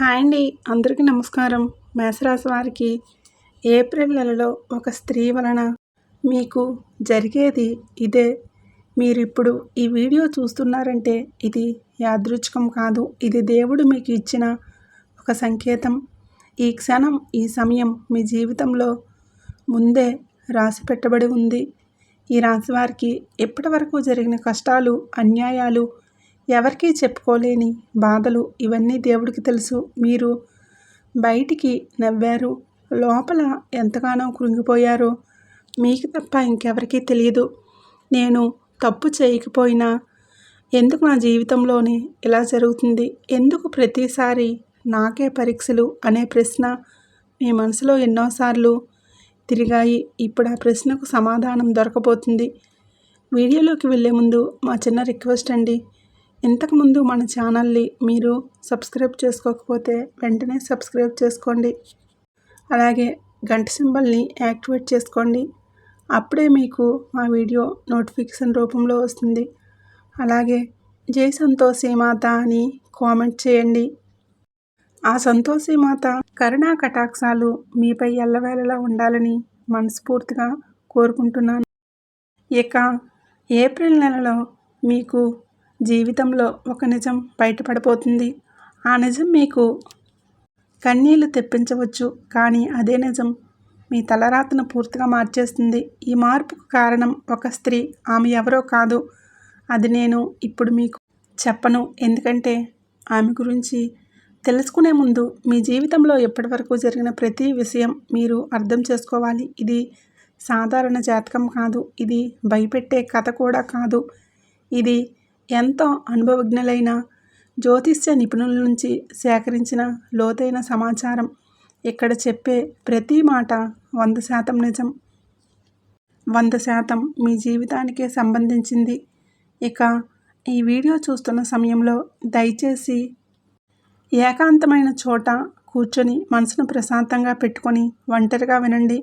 Hi అండి. అందరికీ నమస్కారం. మేషరాశి వారికి ఏప్రిల్ నెలలో ఒక స్త్రీ వలన మీకు జరిగేది ఇదే. మీరిప్పుడు ఈ వీడియో చూస్తున్నారంటే ఇది యాదృచ్ఛికం కాదు. ఇది దేవుడు మీకు ఇచ్చిన ఒక సంకేతం. ఈ క్షణం, ఈ సమయం మీ జీవితంలో ముందే రాసి పెట్టబడి ఉంది. ఈ రాశి వారికి ఇప్పటి వరకు జరిగిన కష్టాలు, అన్యాయాలు, ఎవరికీ చెప్పుకోలేని బాధలు ఇవన్నీ దేవుడికి తెలుసు. మీరు బయటికి నవ్వారు, లోపల ఎంతగానో కృంగిపోయారో మీకు తప్ప ఇంకెవరికీ తెలియదు. నేను తప్పు చేయకపోయినా ఎందుకు నా జీవితంలోనే ఇలా జరుగుతుంది, ఎందుకు ప్రతిసారి నాకే పరీక్షలు అనే ప్రశ్న మీ మనసులో ఎన్నోసార్లు తిరిగాయి. ఇప్పుడు ఆ ప్రశ్నకు సమాధానం దొరకబోతుంది. వీడియోలోకి వెళ్ళే ముందు మా చిన్న రిక్వెస్ట్ అండి. ఇంతకుముందు మన ఛానల్ని మీరు సబ్స్క్రైబ్ చేసుకోకపోతే వెంటనే సబ్స్క్రైబ్ చేసుకోండి. అలాగే గంట సింబల్ని యాక్టివేట్ చేసుకోండి. అప్పుడే మీకు మా వీడియో నోటిఫికేషన్ రూపంలో వస్తుంది. అలాగే జై సంతోషి మాత అని కామెంట్ చేయండి. ఆ సంతోషి మాత కరుణా కటాక్షాలు మీపై ఎల్లవేళలా ఉండాలని మనస్ఫూర్తిగా కోరుకుంటున్నాను. ఇక ఏప్రిల్ నెలలో మీకు జీవితంలో ఒక నిజం బయటపడిపోతుంది. ఆ నిజం మీకు కన్నీళ్లు తెప్పించవచ్చు, కానీ అదే నిజం మీ తలరాతను పూర్తిగా మార్చేస్తుంది. ఈ మార్పుకు కారణం ఒక స్త్రీ. ఆమె ఎవరో కాదు. అది నేను ఇప్పుడు మీకు చెప్పను. ఎందుకంటే ఆమె గురించి తెలుసుకునే ముందు మీ జీవితంలో ఎప్పటివరకు జరిగిన ప్రతి విషయం మీరు అర్థం చేసుకోవాలి. ఇది సాధారణ జాతకం కాదు. ఇది భయపెట్టే కథ కూడా కాదు. ఇది ఎంతో అనుభవజ్ఞులైన జ్యోతిష్య నిపుణుల నుంచి సేకరించిన లోతైన సమాచారం. ఇక్కడ చెప్పే ప్రతి మాట 100% నిజం, 100% మీ జీవితానికే సంబంధించింది. ఇక ఈ వీడియో చూస్తున్న సమయంలో దయచేసి ఏకాంతమైన చోట కూర్చొని మనసును ప్రశాంతంగా పెట్టుకొని ఒంటరిగా వినండి.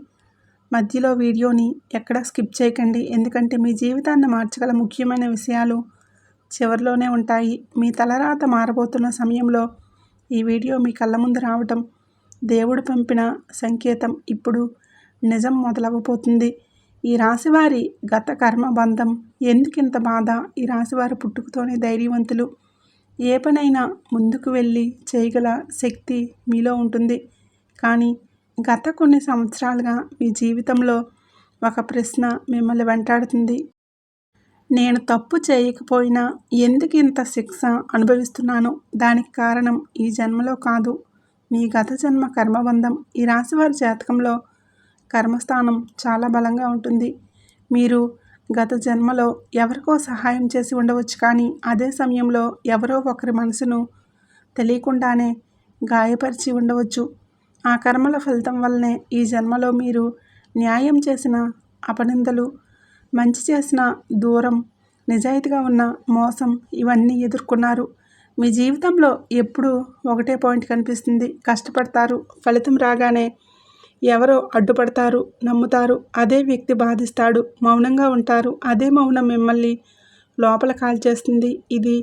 మధ్యలో వీడియోని ఎక్కడా స్కిప్ చేయకండి. ఎందుకంటే మీ జీవితాన్ని మార్చగల ముఖ్యమైన విషయాలు చివరిలోనే ఉంటాయి. మీ తలరాత మారబోతున్న సమయంలో ఈ వీడియో మీ కళ్ళ ముందు రావటం దేవుడు పంపిన సంకేతం. ఇప్పుడు నిజం మొదలవ్వబోతుంది. ఈ రాశివారి గత కర్మ బంధం. ఎందుకింత బాధ? ఈ రాశివారి పుట్టుకతోనే ధైర్యవంతులు. ఏ పనైనా ముందుకు వెళ్ళి చేయగల శక్తి మీలో ఉంటుంది. కానీ గత కొన్ని సంవత్సరాలుగా మీ జీవితంలో ఒక ప్రశ్న మిమ్మల్ని వెంటాడుతుంది. నేను తప్పు చేయకపోయినా ఎందుకు ఇంత శిక్ష అనుభవిస్తున్నాను? దానికి కారణం ఈ జన్మలో కాదు, మీ గత జన్మ కర్మబంధం. ఈ రాశివారి జాతకంలో కర్మస్థానం చాలా బలంగా ఉంటుంది. మీరు గత జన్మలో ఎవరికో సహాయం చేసి ఉండవచ్చు, కానీ అదే సమయంలో ఎవరో ఒకరి మనసును తెలియకుండానే గాయపరిచి ఉండవచ్చు. ఆ కర్మల ఫలితం వల్లనే ఈ జన్మలో మీరు న్యాయం చేసిన అపనిందలు, మంచి చేసిన దూరం, నిజాయితీగా ఉన్న మోసం ఇవన్నీ ఎదుర్కొన్నారు. మీ జీవితంలో ఎప్పుడూ ఒకటే పాయింట్ కనిపిస్తుంది. కష్టపడతారు, ఫలితం రాగానే ఎవరో అడ్డుపడతారు, నమ్ముతారు, అదే వ్యక్తి బాధిస్తాడు, మౌనంగా ఉంటారు, అదే మౌనం మిమ్మల్ని లోపల కాల్చేస్తుంది. ఇది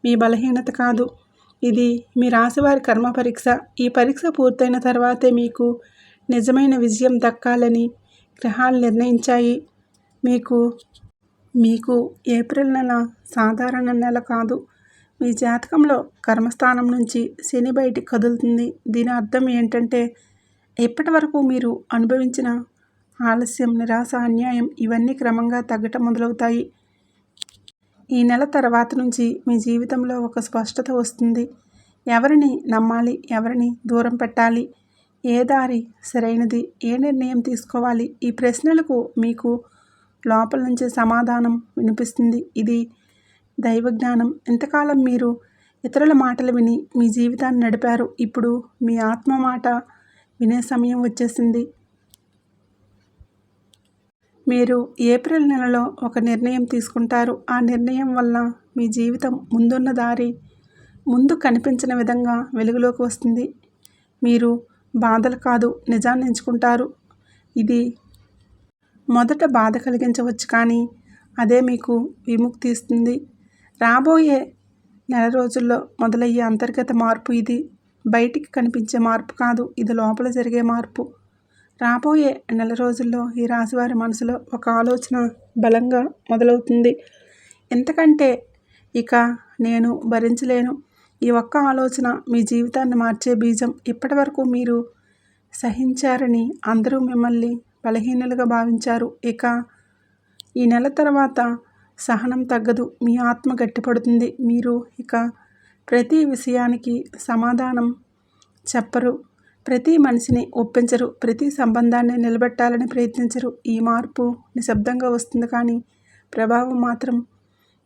మీ బలహీనత కాదు, ఇది మీ రాశివారి కర్మ పరీక్ష. ఈ పరీక్ష పూర్తయిన తర్వాతే మీకు నిజమైన విజయం దక్కాలని గ్రహాలు నిర్ణయించాయి. మీకు ఏప్రిల్ నెల సాధారణ నెల కాదు. మీ జాతకంలో కర్మస్థానం నుంచి శని బయటికి కదులుతుంది. దీని అర్థం ఏంటంటే ఇప్పటి వరకు మీరు అనుభవించిన ఆలస్యం, నిరాశ, అన్యాయం ఇవన్నీ క్రమంగా తగ్గటం మొదలవుతాయి. ఈ నెల తర్వాత నుంచి మీ జీవితంలో ఒక స్పష్టత వస్తుంది. ఎవరిని నమ్మాలి, ఎవరిని దూరం పెట్టాలి, ఏ దారి సరైనది, ఏ నిర్ణయం తీసుకోవాలి, ఈ ప్రశ్నలకు మీకు లోపల నుంచి సమాధానం వినిపిస్తుంది. ఇది దైవజ్ఞానం. ఇంతకాలం మీరు ఇతరుల మాటలు విని మీ జీవితాన్ని నడిపారు. ఇప్పుడు మీ ఆత్మ మాట వినే సమయం వచ్చేసింది. మీరు ఏప్రిల్ నెలలో ఒక నిర్ణయం తీసుకుంటారు. ఆ నిర్ణయం వల్ల మీ జీవితం ముందున్న దారి ముందు కనిపించిన విధంగా వెలుగులోకి వస్తుంది. మీరు బాధలు కాదు, నిజాన్ని ఎంచుకుంటారు. ఇది మొదట బాధ కలిగించవచ్చు, కానీ అదే మీకు విముక్తి ఇస్తుంది. రాబోయే నెల రోజుల్లో మొదలయ్యే అంతర్గత మార్పు ఇది. బయటికి కనిపించే మార్పు కాదు, ఇది లోపల జరిగే మార్పు. రాబోయే నెల రోజుల్లో ఈ రాశివారి మనసులో ఒక ఆలోచన బలంగా మొదలవుతుంది. ఎంతకంటే ఇక నేను భరించలేను. ఈ ఒక్క ఆలోచన మీ జీవితాన్ని మార్చే బీజం. ఇప్పటి వరకు మీరు సహించారని అందరూ మిమ్మల్ని బలహీనులుగా భావించారు. ఇక ఈ నెల తర్వాత సహనం తగ్గదు, మీ ఆత్మ గట్టిపడుతుంది. మీరు ఇక ప్రతి విషయానికి సమాధానం చెప్పరు, ప్రతి మనిషిని ఒప్పించరు, ప్రతి సంబంధాన్ని నిలబెట్టాలని ప్రయత్నించరు. ఈ మార్పు నిశ్శబ్దంగా వస్తుంది, కానీ ప్రభావం మాత్రం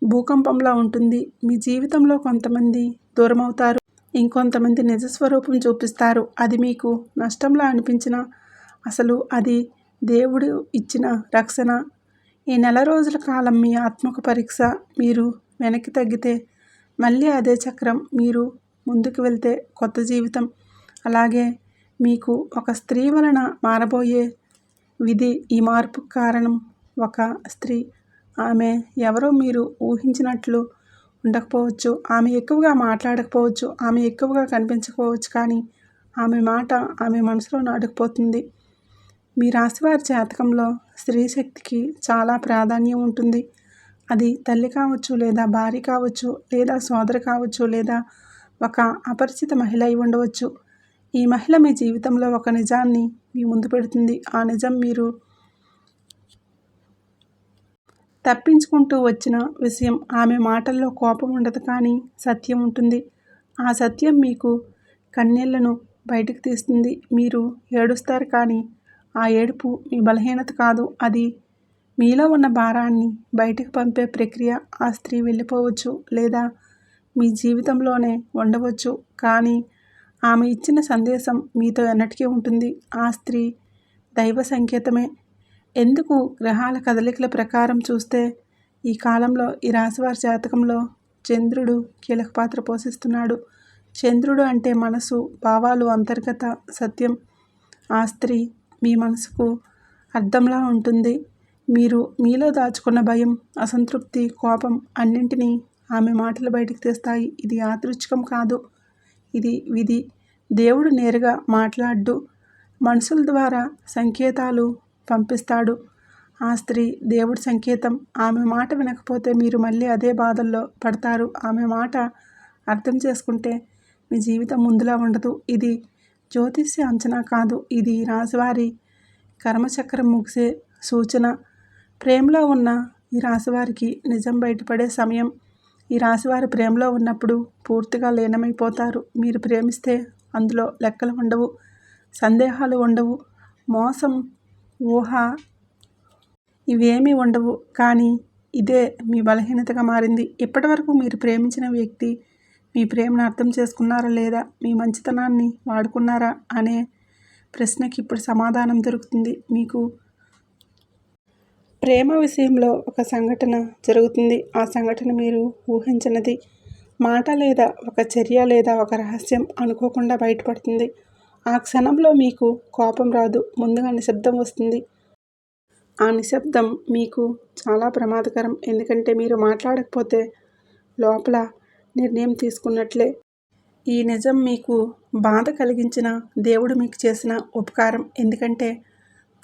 భూకంపంలా ఉంటుంది. మీ జీవితంలో కొంతమంది దూరమవుతారు, ఇంకొంతమంది నిజస్వరూపం చూపిస్తారు. అది మీకు నష్టంలా అనిపించినా అసలు అది దేవుడు ఇచ్చిన రక్షణ. ఈ నెల రోజుల కాలం మీ ఆత్మకు పరీక్ష. మీరు వెనక్కి తగ్గితే మళ్ళీ అదే చక్రం, మీరు ముందుకు వెళ్తే కొత్త జీవితం. అలాగే మీకు ఒక స్త్రీ వలన మారబోయే విధి. ఈ మార్పుకు కారణం ఒక స్త్రీ. ఆమె ఎవరో మీరు ఊహించినట్లు ఉండకపోవచ్చు, ఆమె ఎక్కువగా మాట్లాడకపోవచ్చు, ఆమె ఎక్కువగా కనిపించకపోవచ్చు, కానీ ఆమె మాట ఆమె మనసులో నాటుకుపోతుంది. మీ రాశివారి జాతకంలో స్త్రీ శక్తికి చాలా ప్రాధాన్యం ఉంటుంది. అది తల్లి కావచ్చు, లేదా భార్య కావచ్చు, లేదా సోదరి కావచ్చు, లేదా ఒక అపరిచిత మహిళ అయి ఉండవచ్చు. ఈ మహిళ మీ జీవితంలో ఒక నిజాన్ని మీ ముందు పెడుతుంది. ఆ నిజం మీరు తప్పించుకుంటూ వచ్చిన విషయం. ఆమె మాటల్లో కోపం ఉండదు, కానీ సత్యం ఉంటుంది. ఆ సత్యం మీకు కన్నీళ్లను బయటకు తీస్తుంది. మీరు ఏడుస్తారు, కానీ ఆ ఏడుపు మీ బలహీనత కాదు, అది మీలో ఉన్న భారాన్ని బయటకు పంపే ప్రక్రియ. ఆ స్త్రీ వెళ్ళిపోవచ్చు, లేదా మీ జీవితంలోనే ఉండవచ్చు, కానీ ఆమె ఇచ్చిన సందేశం మీతో ఎన్నటికీ ఉంటుంది. ఆ స్త్రీ దైవ సంకేతమే. ఎందుకు? గ్రహాల కదలికల ప్రకారం చూస్తే ఈ కాలంలో ఈ రాశివారి జాతకంలో చంద్రుడు కీలక పాత్ర పోషిస్తున్నాడు. చంద్రుడు అంటే మనసు, భావాలు, అంతర్గత సత్యం. ఆ స్త్రీ మీ మనసుకు అర్థంలా ఉంటుంది. మీరు మీలో దాచుకున్న భయం, అసంతృప్తి, కోపం అన్నింటినీ ఆమె మాటలు బయటకు తెస్తాయి. ఇది యాదృచ్ఛికం కాదు, ఇది విధి. దేవుడు నేరుగా మాట్లాడు, మనుషుల ద్వారా సంకేతాలు పంపిస్తాడు. ఆ స్త్రీ దేవుడి సంకేతం. ఆమె మాట వినకపోతే మీరు మళ్ళీ అదే బాధల్లో పడతారు. ఆమె మాట అర్థం చేసుకుంటే మీ జీవితం ముందులా ఉండదు. ఇది జ్యోతిష్య అంచనా కాదు, ఇది రాశివారి కర్మచక్రం ముగిసే సూచన. ప్రేమలో ఉన్న ఈ రాశివారికి నిజం బయటపడే సమయం. ఈ రాశివారి ప్రేమలో ఉన్నప్పుడు పూర్తిగా లీనమైపోతారు. మీరు ప్రేమిస్తే అందులో లెక్కలు ఉండవు, సందేహాలు ఉండవు, మోసం, ఊహ ఇవేమీ ఉండవు. కానీ ఇదే మీ బలహీనతగా మారింది. ఇప్పటి వరకు మీరు ప్రేమించిన వ్యక్తి మీ ప్రేమను అర్థం చేసుకున్నారా, లేదా మీ మంచితనాన్ని వాడుకున్నారా అనే ప్రశ్నకి ఇప్పుడు సమాధానం దొరుకుతుంది. మీకు ప్రేమ విషయంలో ఒక సంఘటన జరుగుతుంది. ఆ సంఘటన మీరు ఊహించినది. మాట లేదా ఒక చర్య లేదా ఒక రహస్యం అనుకోకుండా బయటపడుతుంది. ఆ క్షణంలో మీకు కోపం రాదు, ముందుగా నిశ్శబ్దం వస్తుంది. ఆ నిశ్శబ్దం మీకు చాలా ప్రమాదకరం, ఎందుకంటే మీరు మాట్లాడకపోతే లోపల నిర్ణయం తీసుకున్నట్లే. ఈ నిజం మీకు బాధ కలిగించిన దేవుడు మీకు చేసిన ఉపకారం. ఎందుకంటే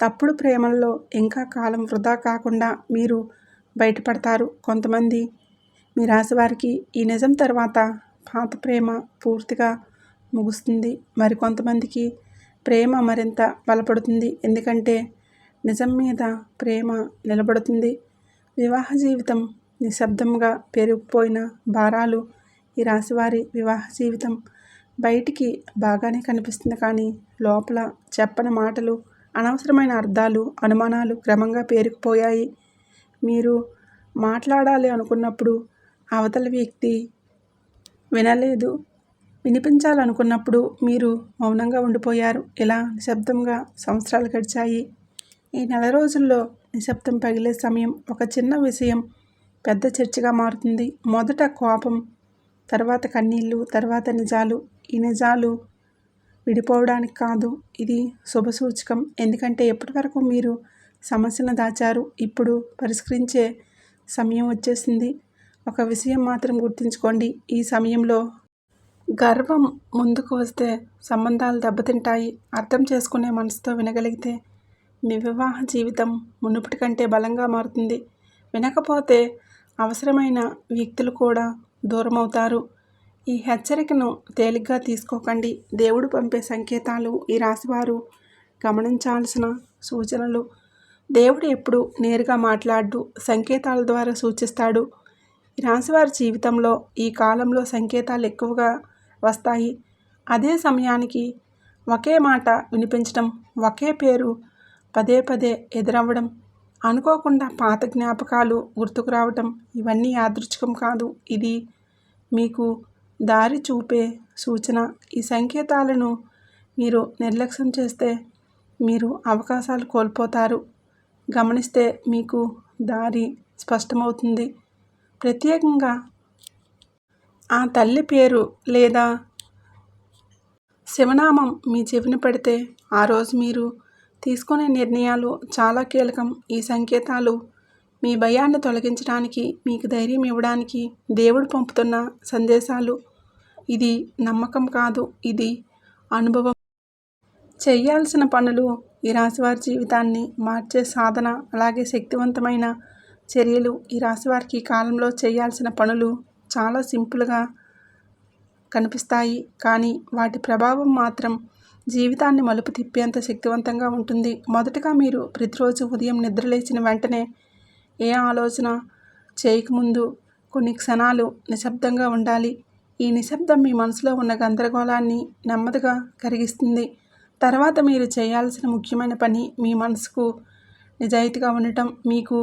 తప్పుడు ప్రేమల్లో ఇంకా కాలం వృధా కాకుండా మీరు బయటపడతారు. కొంతమంది మీ రాశివారికి ఈ నిజం తర్వాత పాత ప్రేమ పూర్తిగా ముగుస్తుంది. మరికొంతమందికి ప్రేమ మరింత బలపడుతుంది, ఎందుకంటే నిజం మీద ప్రేమ నిలబడుతుంది. వివాహ జీవితం నిశ్శబ్దంగా పెరిగిపోయిన భారాలు. ఈ రాశివారి వివాహ జీవితం బయటికి బాగానే కనిపిస్తుంది, కానీ లోపల చెప్పని మాటలు, అనవసరమైన అర్థాలు, అనుమానాలు క్రమంగా పేరుకుపోయాయి. మీరు మాట్లాడాలి అనుకున్నప్పుడు అవతల వ్యక్తి వినలేదు, వినిపించాలనుకున్నప్పుడు మీరు మౌనంగా ఉండిపోయారు. ఇలా నిశ్శబ్దంగా సంవత్సరాలు గడిచాయి. ఈ నెల రోజుల్లో నిశ్శబ్దం పగిలే సమయం. ఒక చిన్న విషయం పెద్ద చర్చగా మారుతుంది. మొదట కోపం, తర్వాత కన్నీళ్ళు, తర్వాత నిజాలు. ఈ నిజాలు విడిపోవడానికి కాదు, ఇది శుభసూచకం. ఎందుకంటే ఎప్పటి వరకు మీరు సమస్యను దాచారు, ఇప్పుడు పరిష్కరించే సమయం వచ్చేసింది. ఒక విషయం మాత్రం గుర్తుంచుకోండి, ఈ సమయంలో గర్వం ముందుకు వస్తే సంబంధాలు దెబ్బతింటాయి. అర్థం చేసుకునే మనసుతో వినగలిగితే మీ వివాహ జీవితం మునుపటి కంటే బలంగా మారుతుంది. వినకపోతే అవసరమైన వ్యక్తులు కూడా దూరమవుతారు. ఈ హెచ్చరికను తేలిగ్గా తీసుకోకండి. దేవుడు పంపే సంకేతాలు ఈ రాశివారు గమనించాల్సిన సూచనలు. దేవుడు ఎప్పుడు నేరుగా మాట్లాడు, సంకేతాల ద్వారా సూచిస్తాడు. ఈ రాశివారి జీవితంలో ఈ కాలంలో సంకేతాలు ఎక్కువగా వస్తాయి. అదే సమయానికి ఒకే మాట వినిపించడం, ఒకే పేరు పదే పదే ఎదురవ్వడం, అనుకోకుండా పాత జ్ఞాపకాలు గుర్తుకు రావటం ఇవన్నీ యాదృచ్ఛికం కాదు. ఇది మీకు దారి చూపే సూచన. ఈ సంకేతాలను మీరు నిర్లక్ష్యం చేస్తే మీరు అవకాశాలు కోల్పోతారు. గమనిస్తే మీకు దారి స్పష్టమవుతుంది. ప్రత్యేకంగా ఆ తల్లి పేరు లేదా శివనామం మీ చెవిన పడితే ఆ రోజు మీరు తీసుకునే నిర్ణయాలు చాలా కీలకం. ఈ సంకేతాలు మీ భయాన్ని తొలగించడానికి, మీకు ధైర్యం ఇవ్వడానికి దేవుడు పంపుతున్న సందేశాలు. ఇది నమ్మకం కాదు, ఇది అనుభవం. చేయాల్సిన పనులు ఈ రాశివారి జీవితాన్ని మార్చే సాధన, అలాగే శక్తివంతమైన చర్యలు. ఈ రాశివారికి ఈ కాలంలో చేయాల్సిన పనులు చాలా సింపుల్గా కనిపిస్తాయి, కానీ వాటి ప్రభావం మాత్రం జీవితాన్ని మలుపు తిప్పేంత శక్తివంతంగా ఉంటుంది. మొదటగా మీరు ప్రతిరోజు ఉదయం నిద్రలేచిన వెంటనే ఏ ఆలోచన చేయకముందు కొన్ని క్షణాలు నిశ్శబ్దంగా ఉండాలి. ఈ నిశ్శబ్దం మీ మనసులో ఉన్న గందరగోళాన్ని నెమ్మదిగా కరిగిస్తుంది. తర్వాత మీరు చేయాల్సిన ముఖ్యమైన పని మీ మనసుకు నిజాయితీగా ఉండటం. మీకు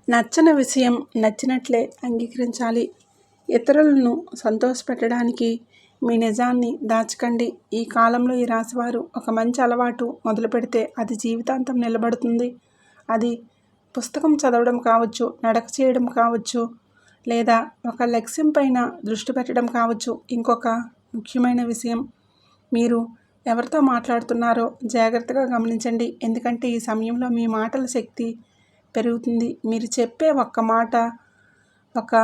నచ్చని విషయం నచ్చినట్లే అంగీకరించాలి. ఇతరులను సంతోషపెట్టడానికి మీ నిజాన్ని దాచకండి. ఈ కాలంలో ఈ రాశివారు ఒక మంచి అలవాటు మొదలు పెడితే అది జీవితాంతం నిలబడుతుంది. అది పుస్తకం చదవడం కావచ్చు, నడక చేయడం కావచ్చు, లేదా ఒక లక్ష్యం పైన దృష్టి పెట్టడం కావచ్చు. ఇంకొక ముఖ్యమైన విషయం, మీరు ఎవరితో మాట్లాడుతున్నారో జాగ్రత్తగా గమనించండి. ఎందుకంటే ఈ సమయంలో మీ మాటల శక్తి పెరుగుతుంది. మీరు చెప్పే ఒక్క మాట ఒక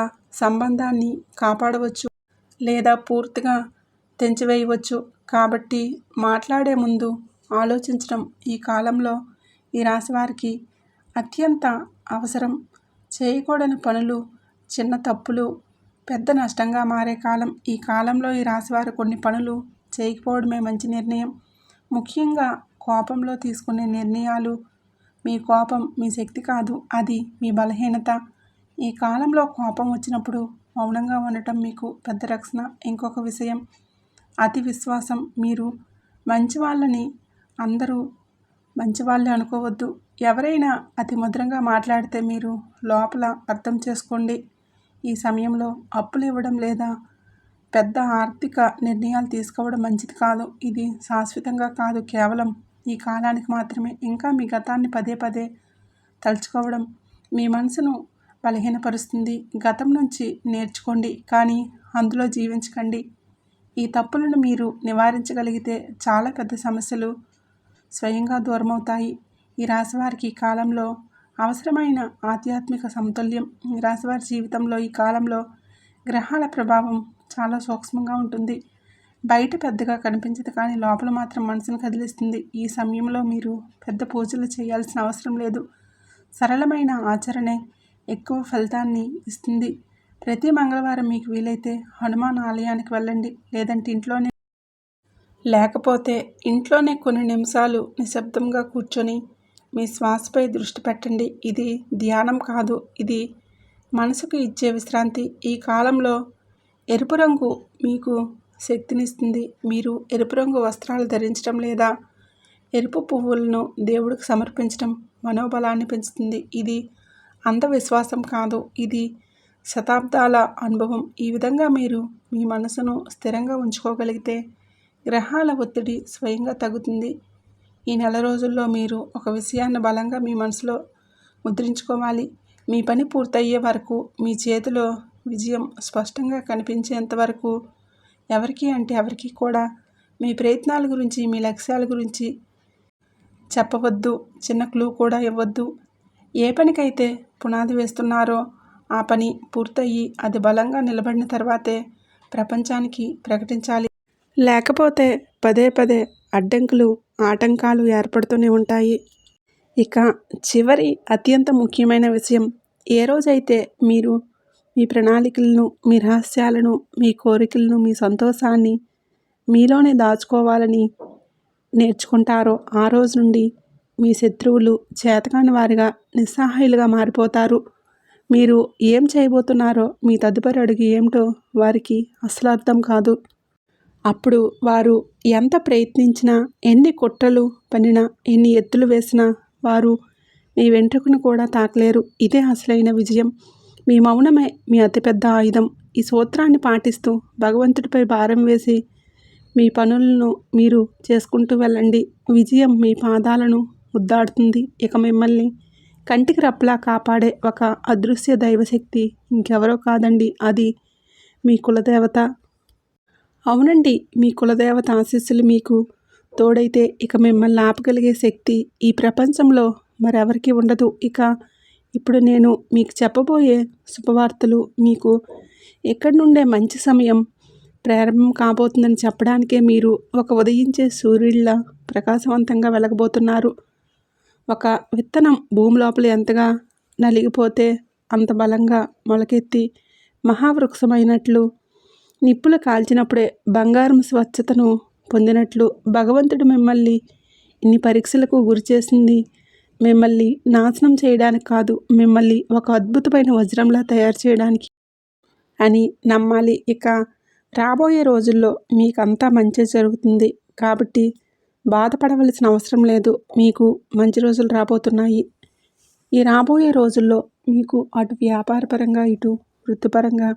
సంబంధాన్ని కాపాడవచ్చు లేదా పూర్తిగా తెంచివేయవచ్చు. కాబట్టి మాట్లాడే ముందు ఆలోచించడం ఈ కాలంలో ఈ రాశివారికి అత్యంత అవసరం. చేయకూడని పనులు, చిన్న తప్పులు పెద్ద నష్టంగా మారే కాలం. ఈ కాలంలో ఈ రాశివారు కొన్ని పనులు చేయకపోవడమే మంచి నిర్ణయం. ముఖ్యంగా కోపంలో తీసుకునే నిర్ణయాలు. మీ కోపం మీ శక్తి కాదు, అది మీ బలహీనత. ఈ కాలంలో కోపం వచ్చినప్పుడు మౌనంగా ఉండటం మీకు పెద్ద రక్షణ. ఇంకొక విషయం, అతి విశ్వాసం. మీరు మంచి వాళ్ళని అందరూ మంచివాళ్ళే అనుకోవద్దు. ఎవరైనా అతి మధురంగా మాట్లాడితే మీరు లోపల అర్థం చేసుకోండి. ఈ సమయంలో అప్పులు ఇవ్వడం లేదా పెద్ద ఆర్థిక నిర్ణయాలు తీసుకోవడం మంచిది కాదు. ఇది శాశ్వతంగా కాదు, కేవలం ఈ కాలానికి మాత్రమే. ఇంకా మీ గతాన్ని పదే పదే తలుచుకోవడం మీ మనసును బలహీనపరుస్తుంది. గతం నుంచి నేర్చుకోండి, కానీ అందులో జీవించకండి. ఈ తప్పులను మీరు నివారించగలిగితే చాలా పెద్ద సమస్యలు స్వయంగా దూరమవుతాయి. ఈ రాశివారికి ఈ కాలంలో అవసరమైన ఆధ్యాత్మిక సమతుల్యం. ఈ రాశివారి జీవితంలో ఈ కాలంలో గ్రహాల ప్రభావం చాలా సూక్ష్మంగా ఉంటుంది. బయట పెద్దగా కనిపించదు, కానీ లోపల మాత్రం మనసును కదిలిస్తుంది. ఈ సమయంలో మీరు పెద్ద పూజలు చేయాల్సిన అవసరం లేదు. సరళమైన ఆచరణే ఎక్కువ ఫలితాన్ని ఇస్తుంది. ప్రతి మంగళవారం మీకు వీలైతే హనుమాన్ ఆలయానికి వెళ్ళండి, లేకపోతే ఇంట్లోనే కొన్ని నిమిషాలు నిశ్శబ్దంగా కూర్చొని మీ శ్వాసపై దృష్టి పెట్టండి. ఇది ధ్యానం కాదు, ఇది మనసుకు ఇచ్చే విశ్రాంతి. ఈ కాలంలో ఎరుపు రంగు మీకు శక్తినిస్తుంది. మీరు ఎరుపు రంగు వస్త్రాలు ధరించడం లేదా ఎరుపు పువ్వులను దేవుడికి సమర్పించడం మనోబలాన్ని పెంచుతుంది. ఇది అంధవిశ్వాసం కాదు, ఇది శతాబ్దాల అనుభవం. ఈ విధంగా మీరు మీ మనసును స్థిరంగా ఉంచుకోగలిగితే గ్రహాల ఒత్తిడి స్వయంగా తగ్గుతుంది. ఈ నెల రోజుల్లో మీరు ఒక విషయాన్ని బలంగా మీ మనసులో ముద్రించుకోవాలి. మీ పని పూర్తయ్యే వరకు, మీ చేతిలో విజయం స్పష్టంగా కనిపించేంత వరకు ఎవరికి కూడా మీ ప్రయత్నాల గురించి, మీ లక్ష్యాల గురించి చెప్పవద్దు. చిన్న క్లూ కూడా ఇవ్వద్దు. ఏ పనికైతే పునాది వేస్తున్నారో ఆ పని పూర్తయ్యి అది బలంగా నిలబడిన తర్వాతే ప్రపంచానికి ప్రకటించాలి. లేకపోతే పదే పదే అడ్డంకులు ఆటంకాలు ఏర్పడుతూనే ఉంటాయి. ఇక చివరి అత్యంత ముఖ్యమైన విషయం, ఏ రోజైతే మీరు మీ ప్రణాళికలను, మీ రహస్యాలను, మీ కోరికలను, మీ సంతోషాన్ని మీలోనే దాచుకోవాలని నేర్చుకుంటారో ఆ రోజు నుండి మీ శత్రువులు చేతకాని వారిగా, నిస్సహాయులుగా మారిపోతారు. మీరు ఏం చేయబోతున్నారో, మీ తదుపరి అడుగు ఏమిటో వారికి అసలు అర్థం కాదు. అప్పుడు వారు ఎంత ప్రయత్నించినా, ఎన్ని కుట్రలు పన్నినా, ఎన్ని ఎత్తులు వేసినా వారు మీ వెంట్రుకను కూడా తాకలేరు. ఇదే అసలైన విజయం. మీ మౌనమే మీ అతిపెద్ద ఆయుధం. ఈ సూత్రాన్ని పాటిస్తూ భగవంతుడిపై భారం వేసి మీ పనులను మీరు చేసుకుంటూ వెళ్ళండి. విజయం మీ పాదాలను ముద్దాడుతుంది. ఇక మిమ్మల్ని కంటికి రెప్పలా కాపాడే ఒక అదృశ్య దైవశక్తి ఇంకెవరో కాదండి, అది మీ కులదేవత. అవునండి, మీ కులదేవత ఆశీస్సులు మీకు తోడైతే ఇక మిమ్మల్ని ఆపగలిగే శక్తి ఈ ప్రపంచంలో మరెవరికి ఉండదు. ఇప్పుడు నేను మీకు చెప్పబోయే శుభవార్తలు మీకు ఎక్కడి నుండే మంచి సమయం ప్రారంభం కాబోతుందని చెప్పడానికే మీరు ఒక ఉదయించే సూర్యుడిలా ప్రకాశవంతంగా వెలగబోతున్నారు. ఒక విత్తనం భూమి లోపల ఎంతగా నలిగిపోతే అంత బలంగా మొలకెత్తి మహావృక్షమైనట్లు, నిప్పులు కాల్చినప్పుడే బంగారం స్వచ్ఛతను పొందినట్లు భగవంతుడు మిమ్మల్ని ఇన్ని పరీక్షలకు గురిచేసింది మిమ్మల్ని నాశనం చేయడానికి కాదు, మిమ్మల్ని ఒక అద్భుతమైన వజ్రంలా తయారు చేయడానికి అని నమ్మాలి. ఇక రాబోయే రోజుల్లో మీకంతా మంచి జరుగుతుంది. కాబట్టి బాధపడవలసిన అవసరం లేదు. మీకు మంచి రోజులు రాబోతున్నాయి. ఈ రాబోయే రోజుల్లో మీకు అటు వ్యాపారపరంగా, ఇటు వృత్తిపరంగా,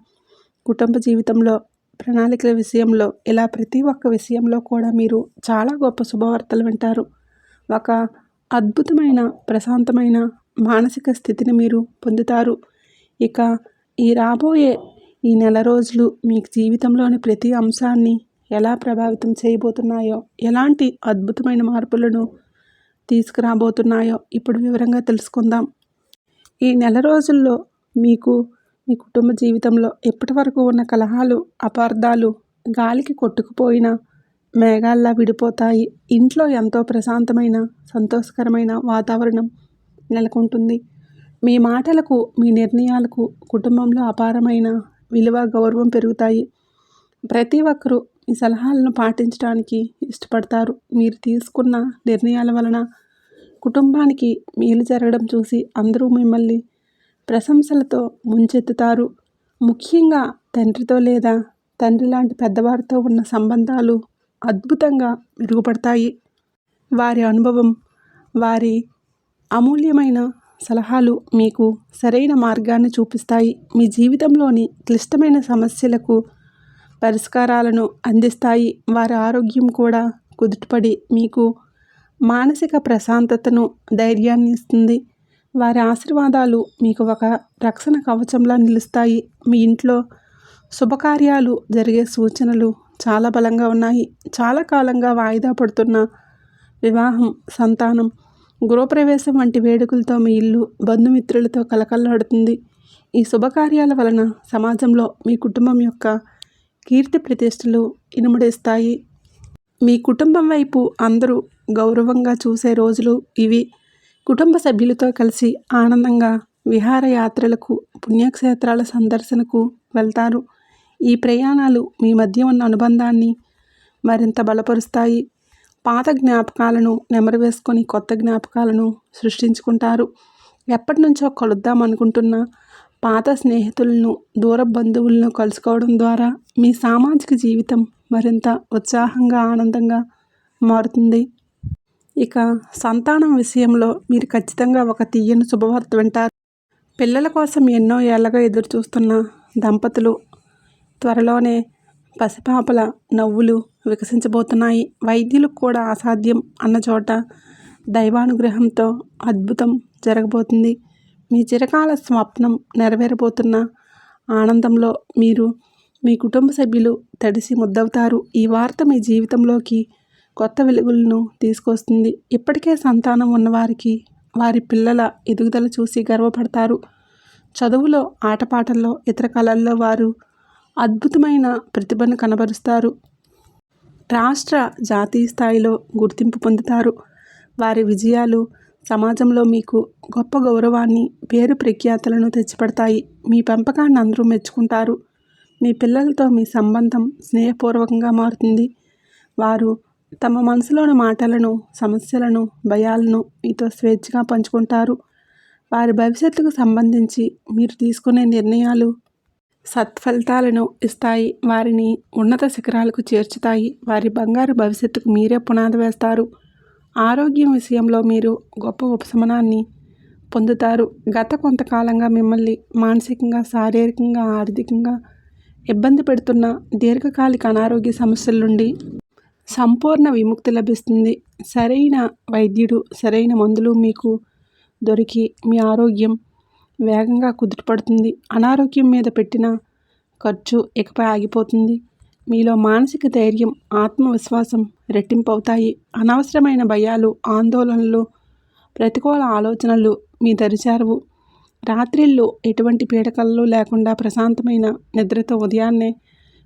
కుటుంబ జీవితంలో, ప్రణాళికల విషయంలో, ఇలా ప్రతి ఒక్క విషయంలో కూడా మీరు చాలా గొప్ప శుభవార్తలు వింటారు. ఒక అద్భుతమైన ప్రశాంతమైన మానసిక స్థితిని మీరు పొందుతారు. ఇక ఈ రాబోయే ఈ నెల రోజులు మీకు జీవితంలోని ప్రతి అంశాన్ని ఎలా ప్రభావితం చేయబోతున్నాయో, ఎలాంటి అద్భుతమైన మార్పులను తీసుకురాబోతున్నాయో ఇప్పుడు వివరంగా తెలుసుకుందాం. ఈ నెల రోజుల్లో మీకు మీ కుటుంబ జీవితంలో ఇప్పటి వరకు ఉన్న కలహాలు, అపార్థాలు గాలికి కొట్టుకుపోయిన మేఘాల్లా విడిపోతాయి. ఇంట్లో ఎంతో ప్రశాంతమైన, సంతోషకరమైన వాతావరణం నెలకొంటుంది. మీ మాటలకు, మీ నిర్ణయాలకు కుటుంబంలో అపారమైన విలువ, గౌరవం పెరుగుతాయి. ప్రతి ఒక్కరూ మీ సలహాలను పాటించడానికి ఇష్టపడతారు. మీరు తీసుకున్న నిర్ణయాల వలన కుటుంబానికి మేలు జరగడం చూసి అందరూ మిమ్మల్ని ప్రశంసలతో ముంచెత్తుతారు. ముఖ్యంగా తండ్రితో లేదా తండ్రి లాంటి పెద్దవారితో ఉన్న సంబంధాలు అద్భుతంగా మెరుగుపడతాయి. వారి అనుభవం, వారి అమూల్యమైన సలహాలు మీకు సరైన మార్గాన్ని చూపిస్తాయి. మీ జీవితంలోని క్లిష్టమైన సమస్యలకు పరిష్కారాలను అందిస్తాయి. వారి ఆరోగ్యం కూడా కుదుటపడి మీకు మానసిక ప్రశాంతతను, ధైర్యాన్ని ఇస్తుంది. వారి ఆశీర్వాదాలు మీకు ఒక రక్షణ కవచంలా నిలుస్తాయి. మీ ఇంట్లో శుభకార్యాలు జరిగే సూచనలు చాలా బలంగా ఉన్నాయి. చాలా కాలంగా వాయిదా పడుతున్న వివాహం, సంతానం, గృహప్రవేశం వంటి వేడుకలతో మీ ఇల్లు బంధుమిత్రులతో కలకల్లాడుతుంది. ఈ శుభకార్యాల వలన సమాజంలో మీ కుటుంబం యొక్క కీర్తి ప్రతిష్టలు ఇనుమడిస్తాయి. మీ కుటుంబం వైపు అందరూ గౌరవంగా చూసే రోజులు ఇవి. కుటుంబ సభ్యులతో కలిసి ఆనందంగా విహారయాత్రలకు, పుణ్యక్షేత్రాల సందర్శనకు వెళ్తారు. ఈ ప్రయాణాలు మీ మధ్య ఉన్న అనుబంధాన్ని మరింత బలపరుస్తాయి. పాత జ్ఞాపకాలను నెమరువేసుకొని కొత్త జ్ఞాపకాలను సృష్టించుకుంటారు. ఎప్పటి నుంచో కలుద్దాం అనుకుంటున్న పాత స్నేహితులను, దూర బంధువులను కలుసుకోవడం ద్వారా మీ సామాజిక జీవితం మరింత ఉత్సాహంగా, ఆనందంగా మారుతుంది. ఇక సంతానం విషయంలో మీరు ఖచ్చితంగా ఒక తీయని శుభవార్త వింటారు. పిల్లల కోసం ఎన్నో ఏళ్లగా ఎదురుచూస్తున్న దంపతులు త్వరలోనే పసిపాపల నవ్వులు వికసించబోతున్నాయి. వైద్యులకు కూడా అసాధ్యం అన్న చోట దైవానుగ్రహంతో అద్భుతం జరగబోతుంది. మీ చిరకాల స్వప్నం నెరవేరబోతున్న ఆనందంలో మీరు, మీ కుటుంబ సభ్యులు తడిసి ముద్దవుతారు. ఈ వార్త మీ జీవితంలోకి కొత్త వెలుగులను తీసుకొస్తుంది. ఇప్పటికే సంతానం ఉన్నవారికి వారి పిల్లల ఎదుగుదల చూసి గర్వపడతారు. చదువులో, ఆటపాటల్లో, ఇతర కళల్లో వారు అద్భుతమైన ప్రతిభను కనబరుస్తారు. రాష్ట్ర, జాతీయ స్థాయిలో గుర్తింపు పొందుతారు. వారి విజయాలు సమాజంలో మీకు గొప్ప గౌరవాన్ని, పేరు ప్రఖ్యాతులను తెచ్చిపెడతాయి. మీ పెంపకాన్ని అందరూ మెచ్చుకుంటారు. మీ పిల్లలతో మీ సంబంధం స్నేహపూర్వకంగా మారుతుంది. వారు తమ మనసులోని మాటలను, సమస్యలను, భయాలను మీతో స్వేచ్ఛగా పంచుకుంటారు. వారి భవిష్యత్తుకు సంబంధించి మీరు తీసుకునే నిర్ణయాలు సత్ఫలితాలను ఇస్తాయి. వారిని ఉన్నత శిఖరాలకు చేర్చుతాయి. వారి బంగారు భవిష్యత్తుకు మీరే పునాది వేస్తారు. ఆరోగ్యం విషయంలో మీరు గొప్ప ఉపశమనాన్ని పొందుతారు. గత కొంతకాలంగా మిమ్మల్ని మానసికంగా, శారీరకంగా, ఆర్థికంగా ఇబ్బంది పెడుతున్న దీర్ఘకాలిక అనారోగ్య సమస్యల నుండి సంపూర్ణ విముక్తి లభిస్తుంది. సరైన వైద్యుడు, సరైన మందులు మీకు దొరికి మీ ఆరోగ్యం వేగంగా కుదుటపడుతుంది. అనారోగ్యం మీద పెట్టిన ఖర్చు ఇకపై ఆగిపోతుంది. మీలో మానసిక ధైర్యం, ఆత్మవిశ్వాసం రెట్టింపు అవుతాయి. అనవసరమైన భయాలు, ఆందోళనలు, ప్రతికూల ఆలోచనలు మీ దరిచేరవు. రాత్రిళ్ళు ఎటువంటి పీడకలలు లేకుండా ప్రశాంతమైన నిద్రతో ఉదయాన్నే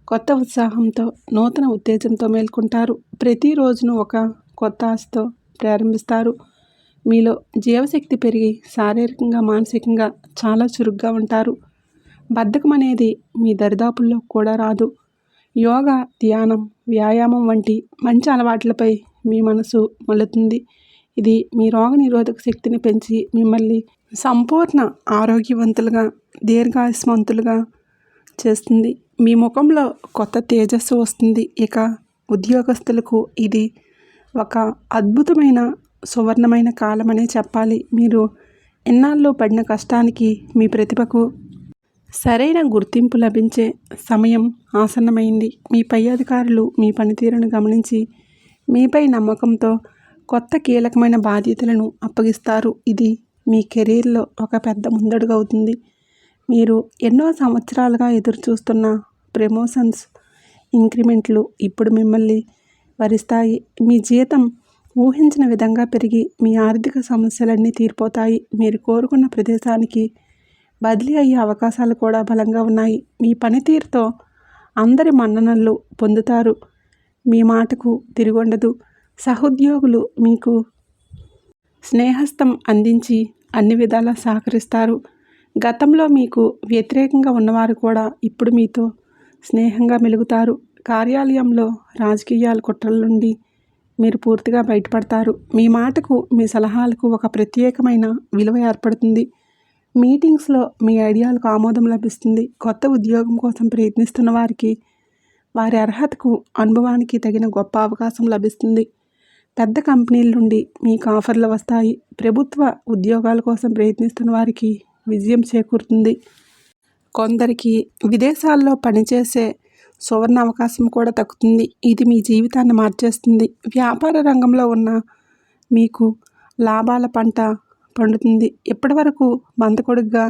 కొత్త ఉత్సాహంతో, నూతన ఉత్తేజంతో మేల్కొంటారు. ప్రతిరోజును ఒక కొత్త ఆశతో ప్రారంభిస్తారు. మీలో జీవశక్తి పెరిగి శారీరకంగా, మానసికంగా చాలా చురుగ్గా ఉంటారు. బద్ధకం అనేది మీ దరిదాపుల్లో కూడా రాదు. యోగా, ధ్యానం, వ్యాయామం వంటి మంచి అలవాట్లపై మీ మనసు మళ్ళుతుంది. ఇది మీ రోగనిరోధక శక్తిని పెంచి మిమ్మల్ని సంపూర్ణ ఆరోగ్యవంతులుగా, దీర్ఘాయుష్మంతులుగా చేస్తుంది. మీ ముఖంలో కొత్త తేజస్సు వస్తుంది. ఇక ఉద్యోగస్తులకు ఇది ఒక అద్భుతమైన, సువర్ణమైన కాలమనే చెప్పాలి. మీరు ఎన్నాళ్ళు పడిన కష్టానికి, మీ ప్రతిభకు సరైన గుర్తింపు లభించే సమయం ఆసన్నమైంది. మీ పై అధికారులు మీ పనితీరును గమనించి మీపై నమ్మకంతో కొత్త కీలకమైన బాధ్యతలను అప్పగిస్తారు. ఇది మీ కెరీర్లో ఒక పెద్ద ముందడుగు అవుతుంది. మీరు ఎన్నో సంవత్సరాలుగా ఎదురుచూస్తున్న ప్రమోషన్స్, ఇంక్రిమెంట్లు ఇప్పుడు మిమ్మల్ని వరిస్తాయి. మీ జీతం ఊహించిన విధంగా పెరిగి మీ ఆర్థిక సమస్యలన్నీ తీరిపోతాయి. మీరు కోరుకున్న ప్రదేశానికి బదిలీ అయ్యే అవకాశాలు కూడా బలంగా ఉన్నాయి. మీ పనితీరుతో అందరి మన్ననలు పొందుతారు. మీ మాటకు తిరుగుండదు. సహోద్యోగులు మీకు స్నేహస్తం అందించి అన్ని విధాలా సహకరిస్తారు. గతంలో మీకు వ్యతిరేకంగా ఉన్నవారు కూడా ఇప్పుడు మీతో స్నేహంగా మెలుగుతారు. కార్యాలయంలో రాజకీయాల కుట్రల నుండి మీరు పూర్తిగా బయటపడతారు. మీ మాటకు, మీ సలహాలకు ఒక ప్రత్యేకమైన విలువ ఏర్పడుతుంది. మీటింగ్స్లో మీ ఐడియాలకు ఆమోదం లభిస్తుంది. కొత్త ఉద్యోగం కోసం ప్రయత్నిస్తున్న వారికి వారి అర్హతకు, అనుభవానికి తగిన గొప్ప అవకాశం లభిస్తుంది. పెద్ద కంపెనీల నుండి మీకు ఆఫర్లు వస్తాయి. ప్రభుత్వ ఉద్యోగాల కోసం ప్రయత్నిస్తున్న వారికి విజయం చేకూరుతుంది. కొందరికి విదేశాల్లో పనిచేసే సువర్ణ అవకాశం కూడా దక్కుతుంది. ఇది మీ జీవితాన్ని మార్చేస్తుంది. వ్యాపార రంగంలో ఉన్న మీకు లాభాల పంట పండుతుంది. ఇప్పటివరకు మందకొడిగా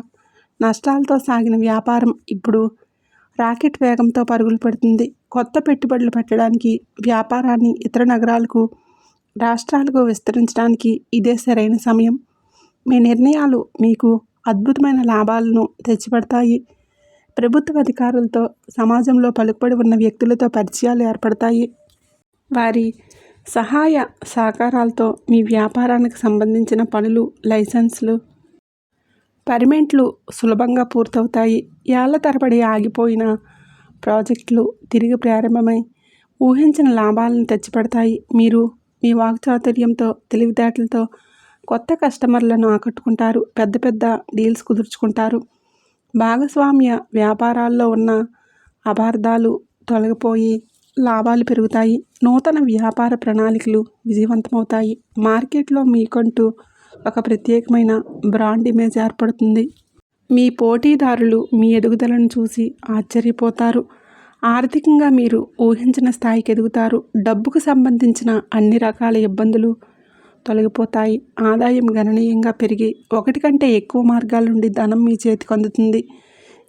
నష్టాలతో సాగిన వ్యాపారం ఇప్పుడు రాకెట్ వేగంతో పరుగులు పెడుతుంది. కొత్త పెట్టుబడులు పెట్టడానికి, వ్యాపారాన్ని ఇతర నగరాలకు, రాష్ట్రాలకు విస్తరించడానికి ఇదే సరైన సమయం. మీ నిర్ణయాలు మీకు అద్భుతమైన లాభాలను తెచ్చిపెడతాయి. ప్రభుత్వ అధికారులతో, సమాజంలో పలుకుబడి ఉన్న వ్యక్తులతో పరిచయాలు ఏర్పడతాయి. వారి సహాయ సహకారాలతో మీ వ్యాపారానికి సంబంధించిన పనులు, లైసెన్సులు, పర్మిట్లు సులభంగా పూర్తవుతాయి. ఏళ్ల తరబడి ఆగిపోయిన ప్రాజెక్టులు తిరిగి ప్రారంభమై ఊహించిన లాభాలను తెచ్చిపెడతాయి. మీరు మీ వాక్చాతుర్యంతో, తెలివితేటలతో కొత్త కస్టమర్లను ఆకట్టుకుంటారు. పెద్ద పెద్ద డీల్స్ కుదుర్చుకుంటారు. భాగస్వామ్య వ్యాపారాల్లో ఉన్న అపార్థాలు తొలగిపోయి లాభాలు పెరుగుతాయి. నూతన వ్యాపార ప్రణాళికలు విజయవంతమవుతాయి. మార్కెట్లో మీకంటూ ఒక ప్రత్యేకమైన బ్రాండ్ ఇమేజ్ ఏర్పడుతుంది. మీ పోటీదారులు మీ ఎదుగుదలను చూసి ఆశ్చర్యపోతారు. ఆర్థికంగా మీరు ఊహించిన స్థాయికి ఎదుగుతారు. డబ్బుకు సంబంధించిన అన్ని రకాల ఇబ్బందులు తొలగిపోతాయి. ఆదాయం గణనీయంగా పెరిగి ఒకటి కంటే ఎక్కువ మార్గాల నుండి ధనం మీ చేతికి అందుతుంది.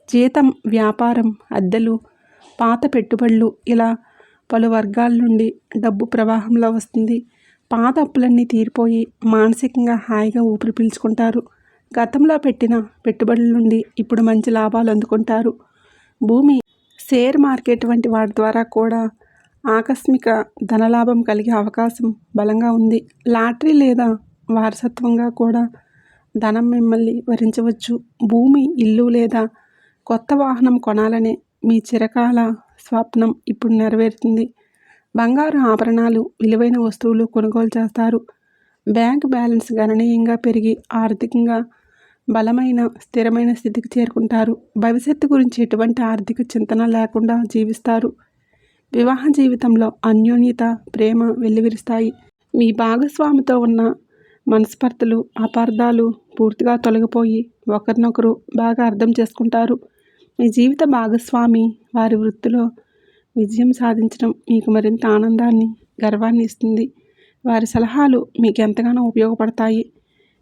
జీతం, వ్యాపారం, అద్దెలు, పాత పెట్టుబడులు, ఇలా పలు వర్గాల నుండి డబ్బు ప్రవాహంలో వస్తుంది. పాత అప్పులన్నీ తీరిపోయి మానసికంగా హాయిగా ఊపిరి పీల్చుకుంటారు. గతంలో పెట్టిన పెట్టుబడుల నుండి ఇప్పుడు మంచి లాభాలు అందుకుంటారు. భూమి, షేర్ మార్కెట్ వంటి వాటి ద్వారా కూడా ఆకస్మిక ధనలాభం కలిగే అవకాశం బలంగా ఉంది. లాటరీ లేదా వారసత్వంగా కూడా ధనం మిమ్మల్ని వరించవచ్చు. భూమి, ఇల్లు లేదా కొత్త వాహనం కొనాలనే మీ చిరకాల స్వప్నం ఇప్పుడు నెరవేరుతుంది. బంగారు ఆభరణాలు, విలువైన వస్తువులు కొనుగోలు చేస్తారు. బ్యాంక్ బ్యాలెన్స్ గణనీయంగా పెరిగి ఆర్థికంగా బలమైన, స్థిరమైన స్థితికి చేరుకుంటారు. భవిష్యత్తు గురించి ఎటువంటి ఆర్థిక చింతన లేకుండా జీవిస్తారు. వివాహ జీవితంలో అన్యోన్యత, ప్రేమ వెల్లివిరుస్తాయి. మీ భాగస్వామితో ఉన్న మనస్పర్ధలు, అపార్థాలు పూర్తిగా తొలగిపోయి ఒకరినొకరు బాగా అర్థం చేసుకుంటారు. మీ జీవిత భాగస్వామి వారి వృత్తిలో విజయం సాధించడం మీకు మరింత ఆనందాన్ని, గర్వాన్ని ఇస్తుంది. వారి సలహాలు మీకు ఎంతగానో ఉపయోగపడతాయి.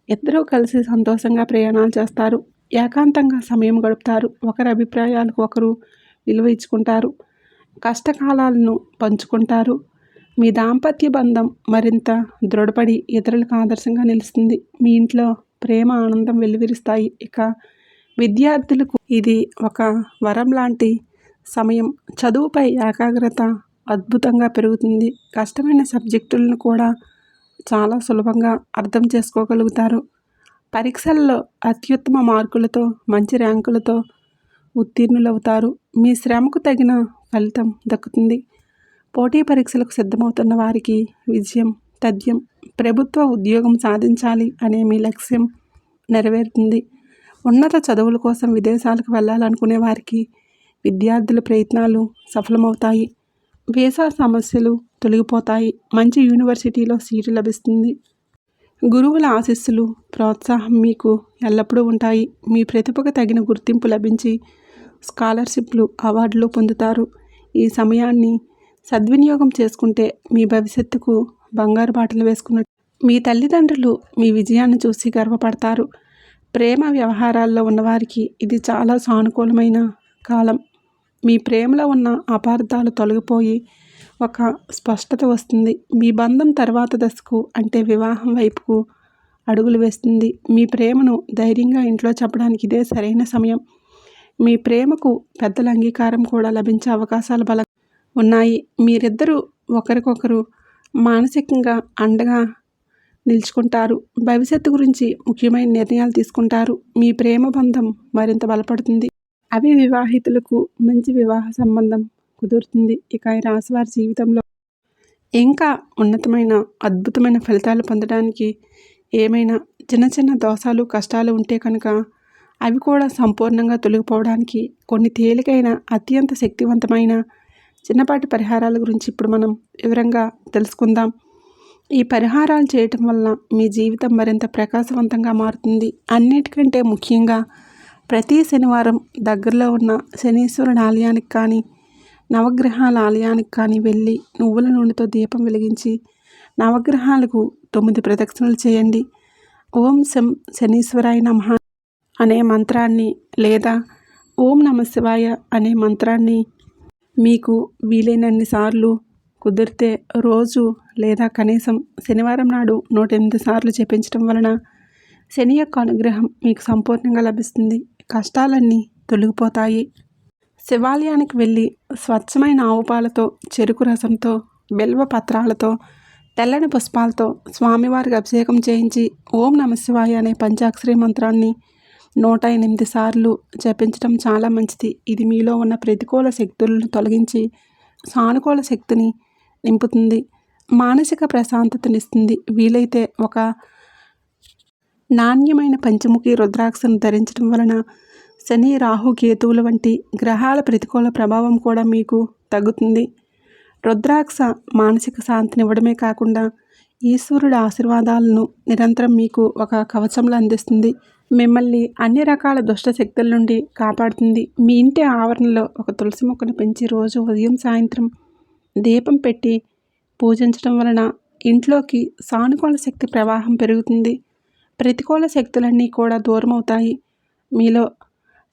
ఇద్దరూ కలిసి సంతోషంగా ప్రయాణాలు చేస్తారు. ఏకాంతంగా సమయం గడుపుతారు. ఒకరి అభిప్రాయాలకు ఒకరు విలువ ఇచ్చుకుంటారు. కష్టకాలాలను పంచుకుంటారు. మీ దాంపత్య బంధం మరింత దృఢపడి ఇతరులకు ఆదర్శంగా నిలుస్తుంది. మీ ఇంట్లో ప్రేమ, ఆనందం వెల్లివిరుస్తాయి. ఇక విద్యార్థులకు ఇది ఒక వరం లాంటి సమయం. చదువుపై ఏకాగ్రత అద్భుతంగా పెరుగుతుంది. కష్టమైన సబ్జెక్టులను కూడా చాలా సులభంగా అర్థం చేసుకోగలుగుతారు. పరీక్షల్లో అత్యుత్తమ మార్కులతో, మంచి ర్యాంకులతో ఉత్తీర్ణులవుతారు. మీ శ్రమకు తగిన ఫలితం దక్కుతుంది. పోటీ పరీక్షలకు సిద్ధమవుతున్న వారికి విజయం తథ్యం. ప్రభుత్వ ఉద్యోగం సాధించాలి అనే మీ లక్ష్యం నెరవేరుతుంది. ఉన్నత చదువుల కోసం విదేశాలకు వెళ్ళాలనుకునే వారికి విద్యార్థుల ప్రయత్నాలు సఫలమవుతాయి. వీసా సమస్యలు తొలగిపోతాయి. మంచి యూనివర్సిటీలో సీటు లభిస్తుంది. గురువుల ఆశీస్సులు, ప్రోత్సాహం మీకు ఎల్లప్పుడూ ఉంటాయి. మీ ప్రతిభకు తగిన గుర్తింపు లభించి స్కాలర్షిప్లు, అవార్డులు పొందుతారు. ఈ సమయాన్ని సద్వినియోగం చేసుకుంటే మీ భవిష్యత్తుకు బంగారు బాటలు వేసుకున్నట్టు. మీ తల్లిదండ్రులు మీ విజయాన్ని చూసి గర్వపడతారు. ప్రేమ వ్యవహారాల్లో ఉన్నవారికి ఇది చాలా సానుకూలమైన కాలం. మీ ప్రేమలో ఉన్న అపార్థాలు తొలగిపోయి ఒక స్పష్టత వస్తుంది. మీ బంధం తర్వాత దశకు, అంటే వివాహం వైపుకు అడుగులు వేస్తుంది. మీ ప్రేమను ధైర్యంగా ఇంట్లో చెప్పడానికి ఇదే సరైన సమయం. మీ ప్రేమకు పెద్దల అంగీకారం కూడా లభించే అవకాశాలు బలంగా ఉన్నాయి. మీరిద్దరూ ఒకరికొకరు మానసికంగా అండగా నిలుచుకుంటారు. భవిష్యత్తు గురించి ముఖ్యమైన నిర్ణయాలు తీసుకుంటారు. మీ ప్రేమ బంధం మరింత బలపడుతుంది. అవివాహితులకు మంచి వివాహ సంబంధం కుదురుతుంది. ఇక ఈ రాశివారి జీవితంలో ఇంకా ఉన్నతమైన, అద్భుతమైన ఫలితాలు పొందడానికి ఏమైనా చిన్న చిన్న దోషాలు, కష్టాలు ఉంటే కనుక అవి కూడా సంపూర్ణంగా తొలగిపోవడానికి కొన్ని తేలికైన, అత్యంత శక్తివంతమైన చిన్నపాటి పరిహారాల గురించి ఇప్పుడు మనం వివరంగా తెలుసుకుందాం. ఈ పరిహారాలు చేయటం వల్ల మీ జీవితం మరింత ప్రకాశవంతంగా మారుతుంది. అన్నిటికంటే ముఖ్యంగా ప్రతి శనివారం దగ్గరలో ఉన్న శనీశ్వరుని ఆలయానికి కానీ, నవగ్రహాల ఆలయానికి కానీ వెళ్ళి నువ్వుల నూనెతో దీపం వెలిగించి నవగ్రహాలకు 9 ప్రదక్షిణలు చేయండి. ఓం శం శనీశ్వరాయ నమః అనే మంత్రాన్ని లేదా ఓం నమ శివాయ అనే మంత్రాన్ని మీకు వీలైనన్ని సార్లు, కుదిరితే రోజు లేదా కనీసం శనివారం నాడు 108 సార్లు జపించడం వలన శని యొక్క అనుగ్రహం మీకు సంపూర్ణంగా లభిస్తుంది. కష్టాలన్నీ తొలగిపోతాయి. శివాలయానికి వెళ్ళి స్వచ్ఛమైన ఆవు పాలతో, చెరుకు రసంతో, బిల్వ పత్రాలతో, తెల్లని పుష్పాలతో స్వామివారికి అభిషేకం చేయించి ఓం నమ శివాయ అనే పంచాక్షరి మంత్రాన్ని 108 సార్లు జపించడం చాలా మంచిది. ఇది మీలో ఉన్న ప్రతికూల శక్తులను తొలగించి సానుకూల శక్తిని నింపుతుంది. మానసిక ప్రశాంతతనిస్తుంది. వీలైతే ఒక నాణ్యమైన పంచముఖి రుద్రాక్షను ధరించడం వలన శని, రాహు, కేతువుల వంటి గ్రహాల ప్రతికూల ప్రభావం కూడా మీకు తగ్గుతుంది. రుద్రాక్ష మానసిక శాంతినివ్వడమే కాకుండా ఈశ్వరుడి ఆశీర్వాదాలను నిరంతరం మీకు ఒక కవచంలో అందిస్తుంది. మిమ్మల్ని అన్ని రకాల దుష్ట శక్తుల నుండి కాపాడుతుంది. మీ ఇంటి ఆవరణలో ఒక తులసి మొక్కను పెంచి రోజు ఉదయం, సాయంత్రం దీపం పెట్టి పూజించడం వలన ఇంట్లోకి సానుకూల శక్తి ప్రవాహం పెరుగుతుంది. ప్రతికూల శక్తులన్నీ కూడా దూరం అవుతాయి. మీలో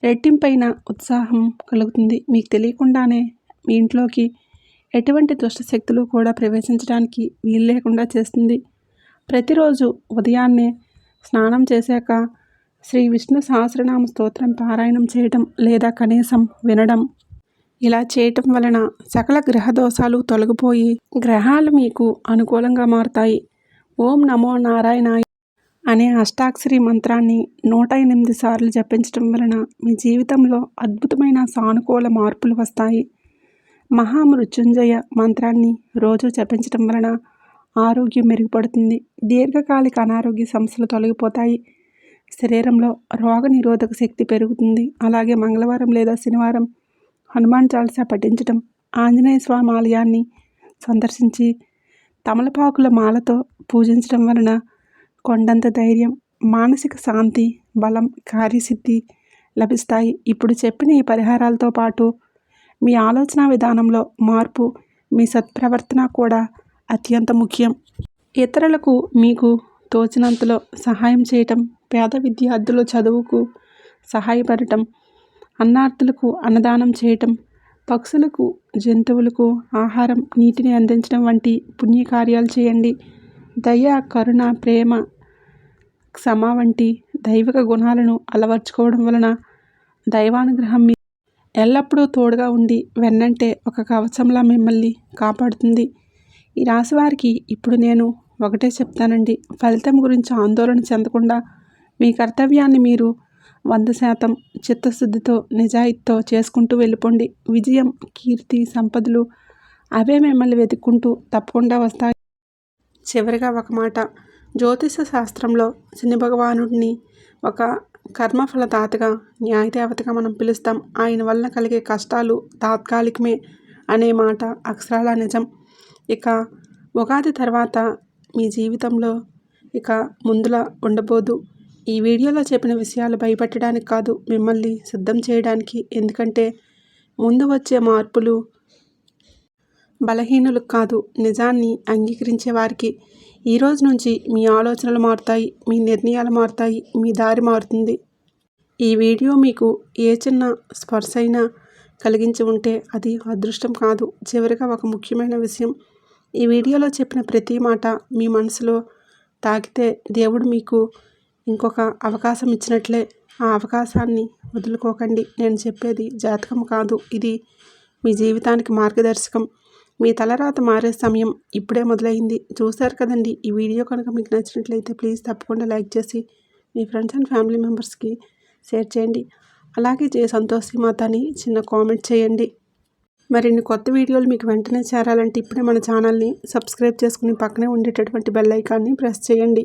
రెట్టింపైన ఉత్సాహం కలుగుతుంది. మీకు తెలియకుండానే మీ ఇంట్లోకి ఎటువంటి దుష్ట శక్తులు కూడా ప్రవేశించడానికి వీలు లేకుండా చేస్తుంది. ప్రతిరోజు ఉదయాన్నే స్నానం చేశాక శ్రీ విష్ణు సహస్రనామ స్తోత్రం పారాయణం చేయడం లేదా కనీసం వినడం ఇలా చేయటం వలన సకల గ్రహ దోషాలు తొలగిపోయి గ్రహాలు మీకు అనుకూలంగా మారుతాయి. ఓం నమో నారాయణాయ అనే అష్టాక్షరి మంత్రాన్ని 108 సార్లు జపించటం వలన మీ జీవితంలో అద్భుతమైన సానుకూల మార్పులు వస్తాయి. మహామృత్యుంజయ మంత్రాన్ని రోజు జపించటం వలన ఆరోగ్యం మెరుగుపడుతుంది. దీర్ఘకాలిక అనారోగ్య సమస్యలు తొలగిపోతాయి. శరీరంలో రోగనిరోధక శక్తి పెరుగుతుంది. అలాగే మంగళవారం లేదా శనివారం హనుమాన్ చాలీసా పఠించటం, ఆంజనేయ స్వామి ఆలయాన్ని సందర్శించి తమలపాకుల మాలతో పూజించడం వలన కొండంత ధైర్యం, మానసిక శాంతి, బలం, కార్యసిద్ధి లభిస్తాయి. ఇప్పుడు చెప్పిన ఈ పరిహారాలతో పాటు మీ ఆలోచన విధానంలో మార్పు, మీ సత్ప్రవర్తన కూడా అత్యంత ముఖ్యం. ఇతరులకు మీకు తోచినంతలో సహాయం చేయటం, పేద విద్యార్థుల చదువుకు సహాయపడటం, అన్నార్థులకు అన్నదానం చేయటం, పక్షులకు, జంతువులకు ఆహారం, నీటిని అందించడం వంటి పుణ్యకార్యాలు చేయండి. దయ, కరుణ, ప్రేమ, క్షమ వంటి దైవిక గుణాలను అలవర్చుకోవడం వలన దైవానుగ్రహం మీ ఎల్లప్పుడూ తోడుగా ఉండి వెన్నంటే ఒక కవచంలా మిమ్మల్ని కాపాడుతుంది. ఈ రాశి వారికి ఇప్పుడు నేను ఒకటే చెప్తానండి. ఫలితం గురించి ఆందోళన చెందకుండా మీ కర్తవ్యాన్ని మీరు 100% చిత్తశుద్ధితో, నిజాయితీతో చేసుకుంటూ వెళ్ళిపోండి. విజయం, కీర్తి, సంపదలు అవే మిమ్మల్ని వెతుక్కుంటూ తప్పకుండా వస్తాయి. చివరిగా ఒక మాట. జ్యోతిష శాస్త్రంలో శని భగవానుడిని ఒక కర్మఫలదాతగా, న్యాయదేవతగా మనం పిలుస్తాం. ఆయన వలన కలిగే కష్టాలు తాత్కాలికమే అనే మాట అక్షరాల నిజం. ఇక ఉగాది తర్వాత మీ జీవితంలో ఇక ముందులా ఉండబోదు. ఈ వీడియోలో చెప్పిన విషయాలు భయపెట్టడానికి కాదు, మిమ్మల్ని సిద్ధం చేయడానికి. ఎందుకంటే ముందు వచ్చే మార్పులు బలహీనులకు కాదు, నిజాన్ని అంగీకరించే వారికి. ఈ రోజు నుంచి మీ ఆలోచనలు మారుతాయి, మీ నిర్ణయాలు మారుతాయి, మీ దారి మారుతుంది. ఈ వీడియో మీకు ఏ చిన్న స్పర్శ అయినా కలిగించి ఉంటే అది అదృష్టం కాదు. చివరిగా ఒక ముఖ్యమైన విషయం. ఈ వీడియోలో చెప్పిన ప్రతి మాట మీ మనసులో తాకితే దేవుడు మీకు ఇంకొక అవకాశం ఇచ్చినట్లే. ఆ అవకాశాన్ని వదులుకోకండి. నేను చెప్పేది జాతకం కాదు, ఇది మీ జీవితానికి మార్గదర్శకం. మీ తలరాత మారే సమయం ఇప్పుడే మొదలైంది. చూశారు కదండి. ఈ వీడియో కనుక మీకు నచ్చినట్లయితే ప్లీజ్ తప్పకుండా లైక్ చేసి మీ ఫ్రెండ్స్ అండ్ ఫ్యామిలీ మెంబర్స్కి షేర్ చేయండి. అలాగే సంతోషి మాత అని చిన్న కామెంట్ చేయండి. మరిన్ని కొత్త వీడియోలు మీకు వెంటనే చేరాలంటే ఇప్పుడే మన ఛానల్ని సబ్స్క్రైబ్ చేసుకుని పక్కనే ఉండేటటువంటి బెల్ ఐకాన్ని ప్రెస్ చేయండి.